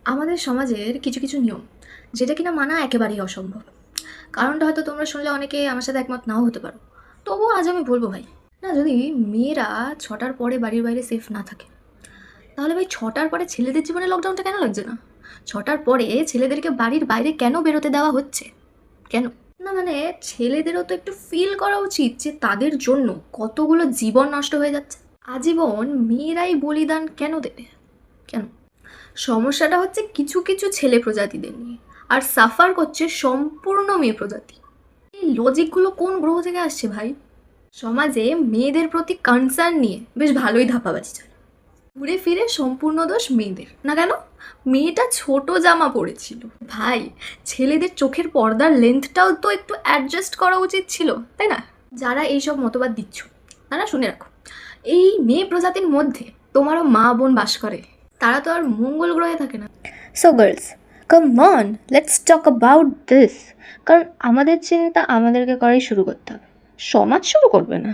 আমাদের সমাজের কিছু কিছু নিয়ম যেটা কিনা মানা একেবারেই অসম্ভব। কারণটা হয়তো তোমরা শুনলে অনেকে আমার সাথে একমত নাও হতে পারো, তবুও আজ আমি বলবো ভাই, না যদি মেয়েরা 6টার পরে বাড়ির বাইরে সেফ না থাকে, তাহলে ভাই 6টার পরে ছেলেদের জীবনে লকডাউনটা কেন লাগছে না? 6টার পরে ছেলেদেরকে বাড়ির বাইরে কেন বেরোতে দেওয়া হচ্ছে? কেন? না মানে ছেলেদেরও তো একটু ফিল করা উচিত যে তাদের জন্য কতগুলো জীবন নষ্ট হয়ে যাচ্ছে। আজীবন মেয়েরাই বলিদান কেন দেবে? কেন? সমস্যাটা হচ্ছে কিছু কিছু ছেলে প্রজাতিদের নিয়ে, আর সাফার করছে সম্পূর্ণ মেয়ে প্রজাতি। এই লজিকগুলো কোন গ্রহ থেকে আসছে ভাই? সমাজে মেয়েদের প্রতি কনসার্ন নিয়ে বেশ ভালোই ধাপাবাজি চলে। ঘুরে ফিরে সম্পূর্ণ দোষ মেয়েদের না কেন? মেয়েটা ছোট জামা পরেছিল ভাই, ছেলেদের চোখের পর্দার লেন্থটাও তো একটু অ্যাডজাস্ট করা উচিত ছিল, তাই না? যারা এইসব মতবাদ দিচ্ছ তারা শুনে রাখো, এই মেয়ে প্রজাতির মধ্যে তোমারও মা বোন বাস করে, তারা তো আর মঙ্গল গ্রহে থাকে না। So girls, come on, let's talk about this. কারণ আমাদের চিন্তা আমাদেরকে করাই শুরু করতে হবে, সমাজ শুরু করবে না।